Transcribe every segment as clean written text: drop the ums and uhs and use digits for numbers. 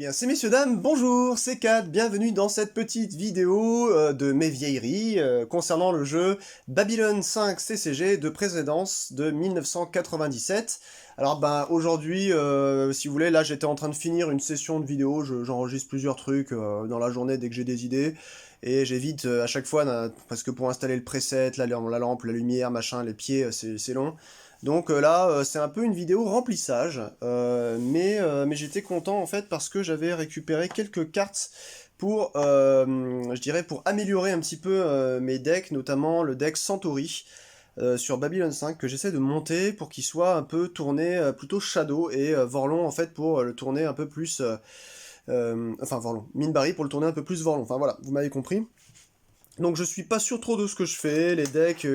bien, c'est messieurs dames, bonjour, c'est Kat, bienvenue dans cette petite vidéo de mes vieilleries concernant le jeu Babylon 5 CCG de précédence de 1997. Alors ben aujourd'hui, si vous voulez, là j'étais en train de finir une session de vidéo, j'enregistre plusieurs trucs dans la journée dès que j'ai des idées, et j'évite à chaque fois, parce que pour installer le preset, la lampe, la lumière, machin, les pieds, c'est long. Donc là, c'est un peu une vidéo remplissage, mais j'étais content en fait parce que j'avais récupéré quelques cartes pour, je dirais, pour améliorer un petit peu mes decks, notamment le deck Centauri sur Babylon 5 que j'essaie de monter pour qu'il soit un peu tourné plutôt Shadow et Vorlon en fait pour le tourner un peu plus, enfin Vorlon, Minbari pour le tourner un peu plus Vorlon. Enfin voilà, vous m'avez compris. Donc je suis pas sûr trop de ce que je fais, les decks,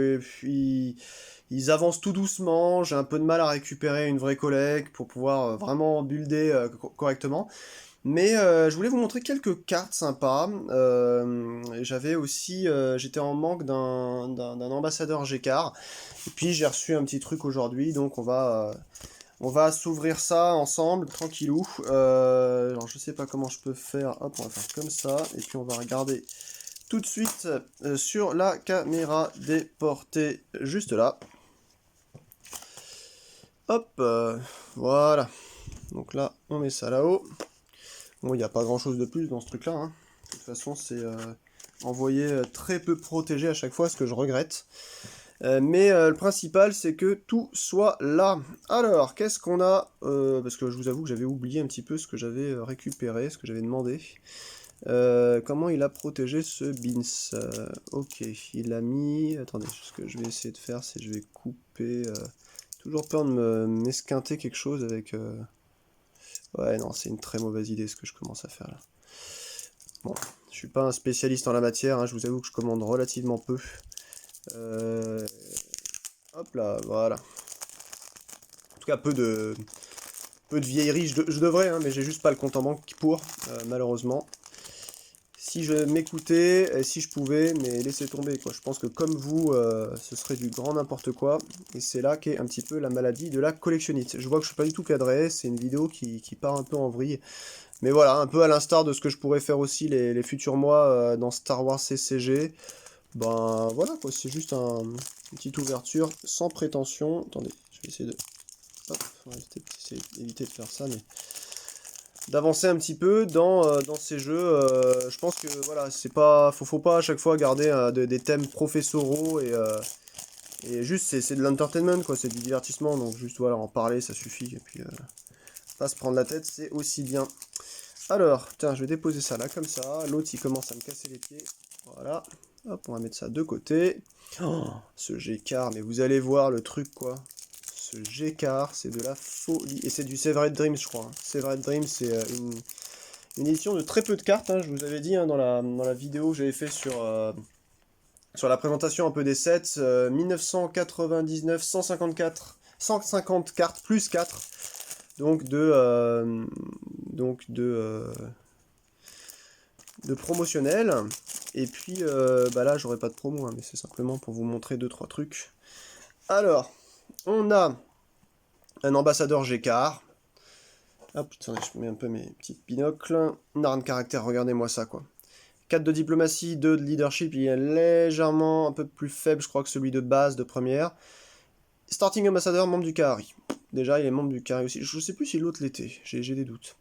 ils avancent tout doucement, j'ai un peu de mal à récupérer une vraie collecte pour pouvoir vraiment builder correctement. Mais je voulais vous montrer quelques cartes sympas. J'avais aussi, j'étais en manque d'un ambassadeur Gécard. Et puis j'ai reçu un petit truc aujourd'hui, donc on va s'ouvrir ça ensemble, tranquillou. Alors je sais pas comment je peux faire, hop, on va faire comme ça, et puis on va regarder tout de suite sur la caméra déportée juste là. Hop, voilà. Donc là, on met ça là-haut. Bon, il n'y a pas grand-chose de plus dans ce truc-là. Hein. De toute façon, c'est envoyé très peu protégé à chaque fois, ce que je regrette. Mais le principal, c'est que tout soit là. Alors, qu'est-ce qu'on a parce que je vous avoue que j'avais oublié un petit peu ce que j'avais récupéré, ce que j'avais demandé. Comment il a protégé ce Beans ok, il a mis... Attendez, ce que je vais essayer de faire, c'est que je vais couper... Toujours peur de m'esquinter quelque chose avec... Ouais, non, c'est une très mauvaise idée ce que je commence à faire là. Bon, je suis pas un spécialiste en la matière, hein, je vous avoue que je commande relativement peu. Hop là, voilà. En tout cas, peu de vieilleries, je devrais, hein, mais j'ai juste pas le compte en banque pour, malheureusement. Si je m'écoutais, et si je pouvais, mais laissez tomber, quoi. Je pense que comme vous, ce serait du grand n'importe quoi. Et c'est là qu'est un petit peu la maladie de la collectionnite. Je vois que je suis pas du tout cadré, c'est une vidéo qui part un peu en vrille. Mais voilà, un peu à l'instar de ce que je pourrais faire aussi les futurs mois dans Star Wars CCG. Ben voilà, quoi, c'est juste une petite ouverture sans prétention. Attendez, je vais essayer de... Hop, on va éviter de faire ça, mais... d'avancer un petit peu dans ces jeux. Je pense que voilà, c'est pas, faut pas à chaque fois garder des thèmes professoraux et juste c'est de l'entertainment quoi, c'est du divertissement, donc juste voilà, en parler ça suffit, et puis pas se prendre la tête, c'est aussi bien. Alors, tiens, je vais déposer ça là comme ça, l'autre il commence à me casser les pieds, voilà, hop, on va mettre ça de côté. Oh, ce G-Car, mais vous allez voir le truc quoi. Ce G-Car, c'est de la folie. Et c'est du Severed Dreams, je crois. Hein. Severed Dreams, c'est une édition de très peu de cartes. Hein. Je vous avais dit hein, dans la vidéo que j'avais fait sur la présentation un peu des sets. 1999, 150 cartes plus 4. Donc de promotionnel. Et puis bah là, j'aurai pas de promo, hein, mais c'est simplement pour vous montrer 2-3 trucs. Alors, on a un ambassadeur Gécard. Ah putain, je mets un peu mes petits binocles. Narn caractère, regardez-moi ça quoi. 4 de diplomatie, 2 de leadership, il est légèrement un peu plus faible, je crois, que celui de base de première. Starting ambassadeur, membre du Kahari. Déjà, il est membre du Kahari aussi. Je sais plus si l'autre l'était, j'ai des doutes.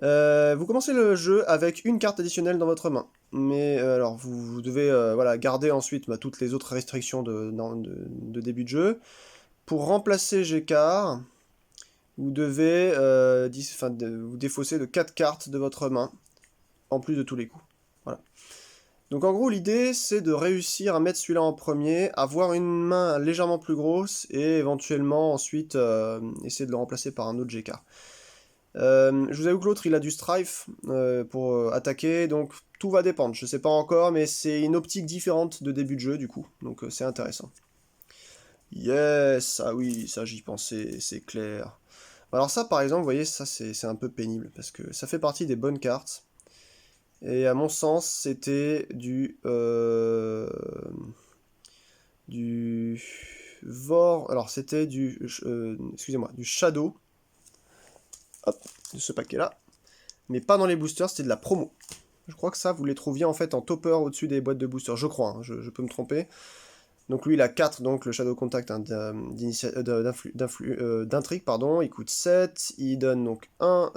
Vous commencez le jeu avec une carte additionnelle dans votre main. Mais alors, vous devez voilà, garder ensuite toutes les autres restrictions de début de jeu. Pour remplacer Gécard, vous devez vous défausser de 4 cartes de votre main, en plus de tous les coups. Voilà. Donc en gros, l'idée, c'est de réussir à mettre celui-là en premier, avoir une main légèrement plus grosse, et éventuellement ensuite essayer de le remplacer par un autre GK. Je vous avoue que l'autre, il a du Strife pour attaquer, donc tout va dépendre. Je sais pas encore, mais c'est une optique différente de début de jeu, du coup, donc c'est intéressant. Yes, ah oui, ça j'y pensais, c'est clair. Alors ça, par exemple, vous voyez, ça c'est un peu pénible, parce que ça fait partie des bonnes cartes. Et à mon sens, c'était du Vor... Alors, c'était du... excusez-moi, du Shadow. Hop, de ce paquet-là. mais pas dans les boosters, c'était de la promo. Je crois que ça, vous les trouviez en fait en topper au-dessus des boîtes de boosters, je crois, hein, je peux me tromper. Donc lui il a 4, donc le Shadow Contact hein, d'intrigue, pardon, il coûte 7, il donne donc un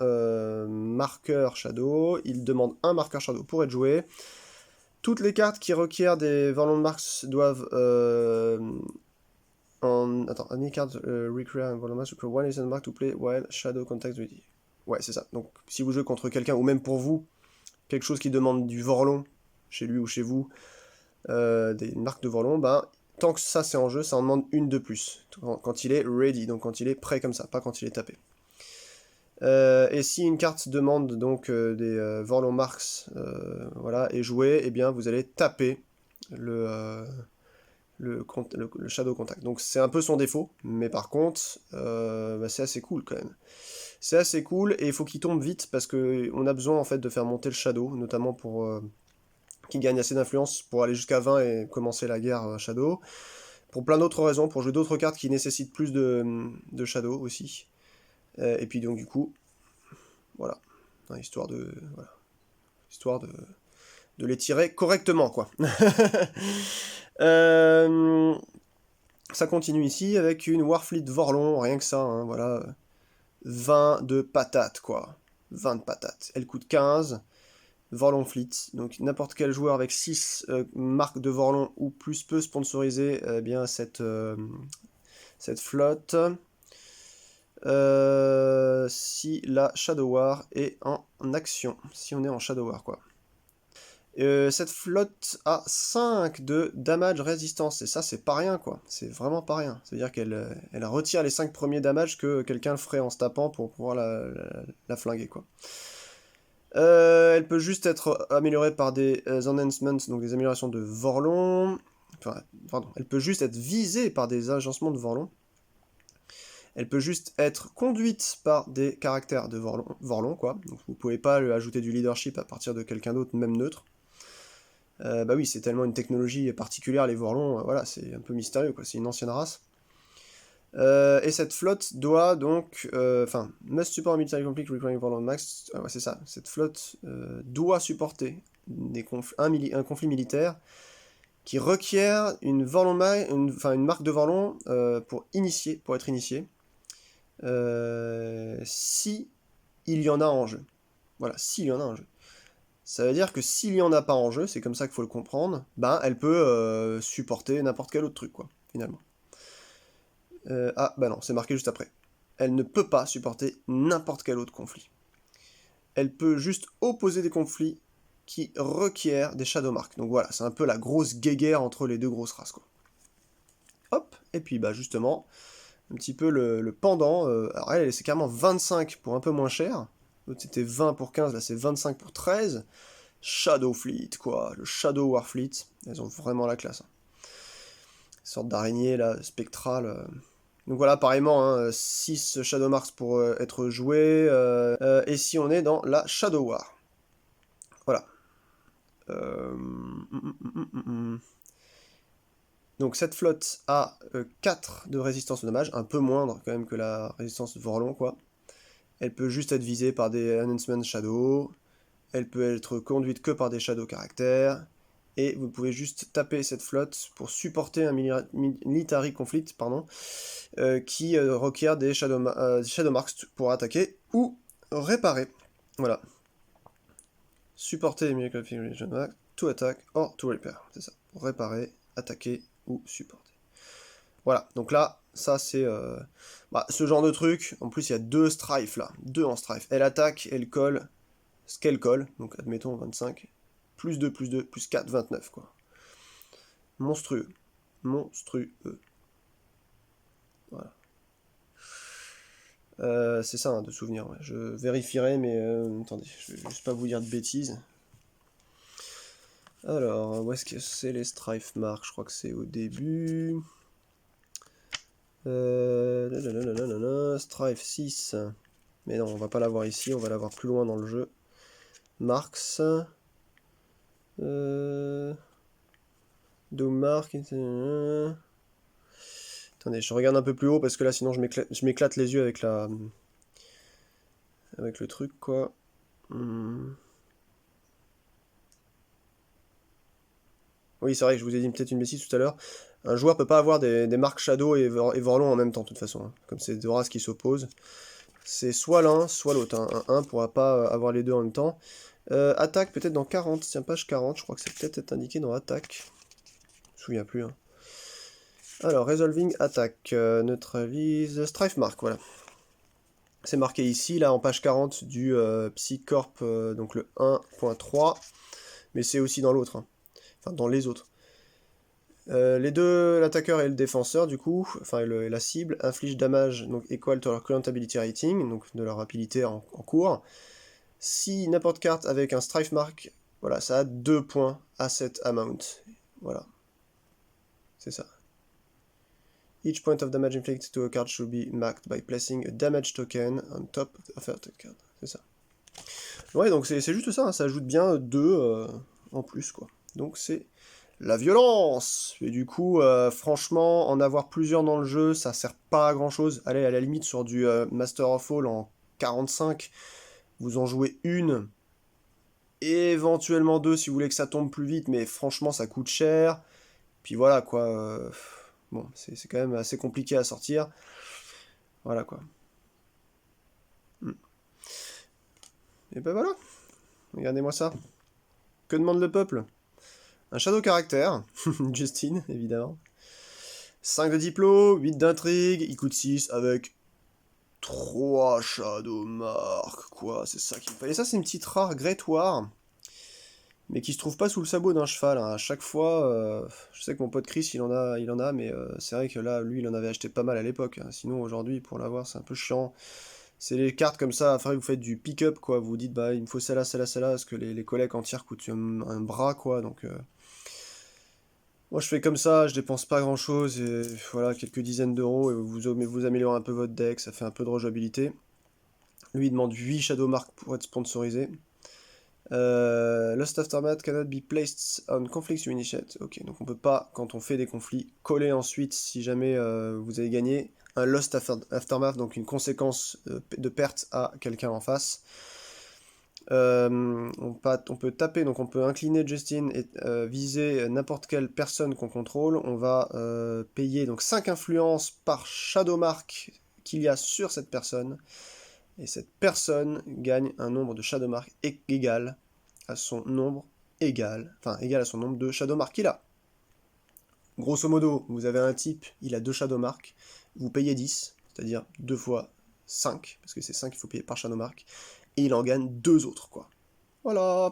marqueur Shadow, il demande un marqueur Shadow pour être joué. Toutes les cartes qui requièrent des Vorlon Marks doivent... Attends, any card require un Vorlon Marks, require one instant mark to play while Shadow Contact ready. Ouais, c'est ça. Donc si vous jouez contre quelqu'un, ou même pour vous, quelque chose qui demande du Vorlon, chez lui ou chez vous, des marques de Vorlon, ben, tant que ça c'est en jeu, ça en demande une de plus, quand il est ready, donc quand il est prêt comme ça, pas quand il est tapé. Et si une carte demande donc des Vorlon Marks voilà, et jouée, eh bien vous allez taper le Shadow Contact. Donc c'est un peu son défaut, mais par contre, bah, c'est assez cool quand même. C'est assez cool, et il faut qu'il tombe vite, parce qu'on a besoin en fait de faire monter le Shadow, notamment pour qu'il gagne assez d'influence pour aller jusqu'à 20 et commencer la guerre Shadow. Pour plein d'autres raisons, pour jouer d'autres cartes qui nécessitent plus de Shadow aussi. Et puis donc du coup, voilà, histoire de... Voilà. Histoire de les tirer correctement, quoi. Ça continue ici avec une Warfleet Vorlon, rien que ça, hein, voilà. 20 de patates, quoi. 20 de patates. Elle coûte 15. Vorlon Fleet. Donc n'importe quel joueur avec 6 marques de Vorlon ou plus peut sponsoriser bien cette flotte. Si la Shadow War est en action. Si on est en Shadow War, quoi. Cette flotte a 5 de damage résistance, et ça c'est pas rien quoi, c'est vraiment pas rien. C'est-à-dire qu'elle elle retire les 5 premiers damages que quelqu'un ferait en se tapant pour pouvoir la flinguer quoi. Elle peut juste être améliorée par des enhancements, donc des améliorations de Vorlon. Enfin, pardon, elle peut juste être visée par des agencements de Vorlon. Elle peut juste être conduite par des caractères de Vorlon quoi. Donc vous pouvez pas lui ajouter du leadership à partir de quelqu'un d'autre, même neutre. Bah oui, c'est tellement une technologie particulière, les Vorlons, voilà, c'est un peu mystérieux, quoi, c'est une ancienne race. Et cette flotte doit donc, enfin, must support a military conflict requiring Vorlon max, ouais, c'est ça, cette flotte doit supporter un conflit militaire qui requiert une marque de Vorlon pour être initié, si il y en a en jeu. Voilà, s'il y en a en jeu. Ça veut dire que s'il y en a pas en jeu, c'est comme ça qu'il faut le comprendre, ben elle peut supporter n'importe quel autre truc, quoi, finalement. Ah, bah non, c'est marqué juste après. Elle ne peut pas supporter n'importe quel autre conflit. Elle peut juste opposer des conflits qui requièrent des Shadowmarks. Donc voilà, c'est un peu la grosse guéguerre entre les deux grosses races, quoi. Hop, et puis bah justement, un petit peu le pendant, alors elle, c'est carrément 25 pour un peu moins cher. L'autre c'était 20 pour 15, là c'est 25 pour 13. Shadow Fleet, quoi, le Shadow Warfleet, elles ont vraiment la classe. Hein. Une sorte d'araignée, là, spectrale. Donc voilà, pareillement, hein, 6 Shadow Marks pour être joué, et si on est dans la Shadow War. Voilà. Donc cette flotte a 4 de résistance au dommage, un peu moindre quand même que la résistance de Vorlon, quoi. Elle peut juste être visée par des Enhancement Shadow, elle peut être conduite que par des Shadow caractères, et vous pouvez juste taper cette flotte pour supporter un military conflict, pardon, qui requiert des Shadow Marks pour attaquer ou réparer. Voilà. Supporter les military conflict to attack or to repair. C'est ça. Pour réparer, attaquer ou supporter. Voilà. Donc là, ça c'est ce genre de truc. En plus, il y a 2 strifes là. 2 en strife. Elle attaque, elle colle ce qu'elle colle. Donc admettons 25. Plus 2, plus 4, 29 quoi. Monstrueux. Monstrueux. Voilà. C'est ça, hein, de souvenir. Ouais. Je vérifierai, mais attendez, je vais juste pas vous dire de bêtises. Alors, où est-ce que c'est les Strife Marks? Je crois que c'est au début. Strife 6. Mais non, on va pas l'avoir ici, on va l'avoir plus loin dans le jeu. Marks. Doom Mark. Attendez, je regarde un peu plus haut parce que là sinon je m'éclate les yeux avec le truc quoi. Hmm. Oui, c'est vrai que je vous ai dit peut-être une bêtise tout à l'heure. Un joueur peut pas avoir des marques Shadow et Vorlon en même temps, de toute façon, hein. Comme c'est deux races qui s'opposent. C'est soit l'un, soit l'autre, hein. Un pourra pas avoir les deux en même temps. Attaque, peut-être dans 40, tiens, page 40, je crois que c'est peut-être indiqué dans attaque. Je me souviens plus, hein. Alors, Resolving Attack, neutralise, Strife Mark, voilà. C'est marqué ici, là, en page 40 du Psycorp, donc le 1.3, mais c'est aussi dans l'autre, hein. Enfin, dans les autres. Les deux, l'attaqueur et le défenseur, du coup, enfin et la cible, infligent damage donc equal to leur current ability rating, donc de leur rapidité en cours. Si n'importe carte avec un strife mark, voilà, ça a 2 points asset amount. Voilà, c'est ça. Each point of damage inflicted to a card should be marked by placing a damage token on top of a card. C'est ça. Ouais, donc c'est juste ça, hein, ça ajoute bien 2 en plus, quoi. Donc c'est la violence. Et du coup, franchement, en avoir plusieurs dans le jeu, ça sert pas à grand chose. Allez, à la limite, sur du Master of All en 45, vous en jouez une, éventuellement deux si vous voulez que ça tombe plus vite, mais franchement, ça coûte cher. Puis voilà, quoi. Bon, c'est quand même assez compliqué à sortir. Voilà, quoi. Hmm. Et ben voilà, regardez-moi ça. Que demande le peuple? Un shadow caractère, Justine, évidemment. 5 de diplo, 8 d'intrigue, il coûte 6 avec 3 Shadow Mark, quoi, c'est ça qu'il me fallait. Ça, c'est une petite rare Great War, mais qui se trouve pas sous le sabot d'un cheval, hein. À chaque fois, je sais que mon pote Chris, il en a, mais c'est vrai que là, lui, il en avait acheté pas mal à l'époque, hein. Sinon, aujourd'hui, pour l'avoir, c'est un peu chiant. C'est les cartes comme ça, après vous faites du pick-up, quoi. Vous vous dites, bah, il me faut celle-là, celle-là, celle-là, parce que les collègues entières coûtent un bras, quoi, donc... Moi je fais comme ça, je dépense pas grand chose, et voilà, quelques dizaines d'euros, et vous améliorez un peu votre deck, ça fait un peu de rejouabilité. Lui il demande 8 Shadow Mark pour être sponsorisé. Lost Aftermath cannot be placed on conflicts you initiate. Ok, donc on peut pas, quand on fait des conflits, coller ensuite, si jamais vous avez gagné, un Lost Aftermath, donc une conséquence de perte à quelqu'un en face. On peut taper, donc on peut incliner Justin et viser n'importe quelle personne qu'on contrôle. On va payer donc 5 influences par Shadow Mark qu'il y a sur cette personne. Et cette personne gagne un nombre de Shadow Mark égal à son nombre égal à son nombre de Shadow Mark qu'il a. Grosso modo, vous avez un type, il a 2 Shadow Mark, vous payez 10, c'est-à-dire 2 fois 5, parce que c'est 5 qu'il faut payer par Shadow Mark, et il en gagne 2 autres, quoi. Voilà.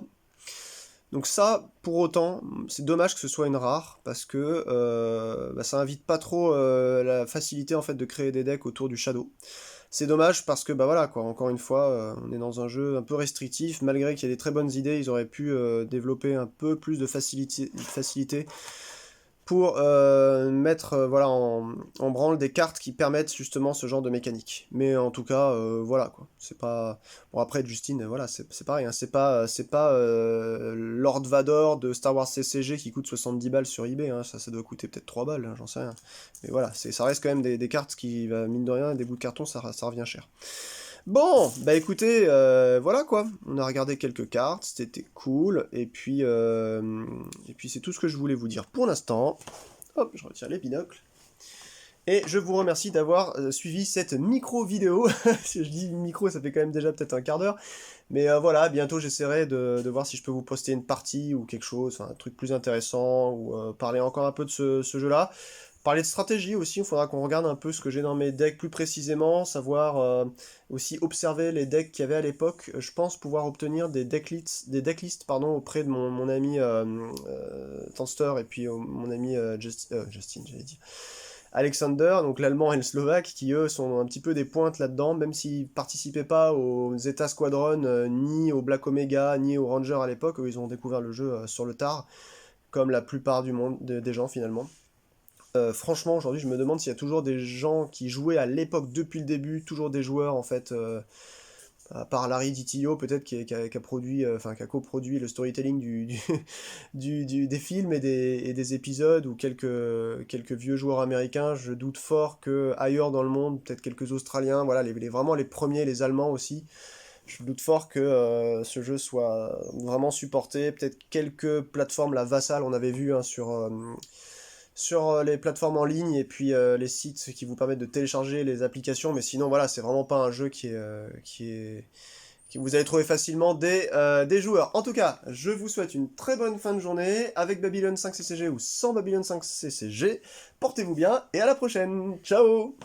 Donc ça, pour autant, c'est dommage que ce soit une rare, parce que bah, ça invite pas trop la facilité en fait de créer des decks autour du Shadow. C'est dommage parce que, bah voilà, quoi, encore une fois, on est dans un jeu un peu restrictif, malgré qu'il y ait des très bonnes idées, ils auraient pu développer un peu plus de facilité pour mettre voilà, en branle des cartes qui permettent justement ce genre de mécanique. Mais en tout cas, voilà quoi. C'est pas. Bon, après, Justine, voilà, c'est pareil, hein. C'est pas Lord Vador de Star Wars CCG qui coûte 70 balles sur eBay, hein. Ça doit coûter peut-être 3 balles, hein, j'en sais rien. Mais voilà, ça reste quand même des cartes qui, mine de rien, des bouts de carton, ça revient cher. Bon, bah écoutez, voilà quoi. On a regardé quelques cartes, c'était cool, et puis c'est tout ce que je voulais vous dire pour l'instant. Hop, je retire les binocles. Et je vous remercie d'avoir suivi cette micro-vidéo. Si je dis micro, ça fait quand même déjà peut-être un quart d'heure. Mais voilà, bientôt j'essaierai de voir si je peux vous poster une partie ou quelque chose, un truc plus intéressant, ou parler encore un peu de ce jeu-là. Parler de stratégie aussi, il faudra qu'on regarde un peu ce que j'ai dans mes decks plus précisément, savoir aussi observer les decks qu'il y avait à l'époque. Je pense pouvoir obtenir des decklists pardon, auprès de mon ami Tanster et puis mon ami Justin, j'allais dire. Alexander, donc l'allemand et le slovaque, qui eux sont un petit peu des pointes là-dedans, même s'ils participaient pas aux Zeta Squadron, ni au Black Omega, ni aux Rangers à l'époque, où ils ont découvert le jeu sur le tard, comme la plupart du monde, des gens finalement. Franchement, aujourd'hui, je me demande s'il y a toujours des gens qui jouaient à l'époque depuis le début, toujours des joueurs en fait, à part Larry DiTillo peut-être qui a produit, enfin qui a coproduit le storytelling des films et des épisodes, ou quelques vieux joueurs américains. Je doute fort que ailleurs dans le monde, peut-être quelques Australiens, voilà, vraiment les premiers, les Allemands aussi. Je doute fort que ce jeu soit vraiment supporté. Peut-être quelques plateformes, la Vassal, on avait vu hein, sur les plateformes en ligne et puis les sites qui vous permettent de télécharger les applications, mais sinon voilà, c'est vraiment pas un jeu que vous allez trouver facilement des joueurs. En tout cas, je vous souhaite une très bonne fin de journée avec Babylon 5 CCG ou sans Babylon 5 CCG. Portez-vous bien et à la prochaine. Ciao!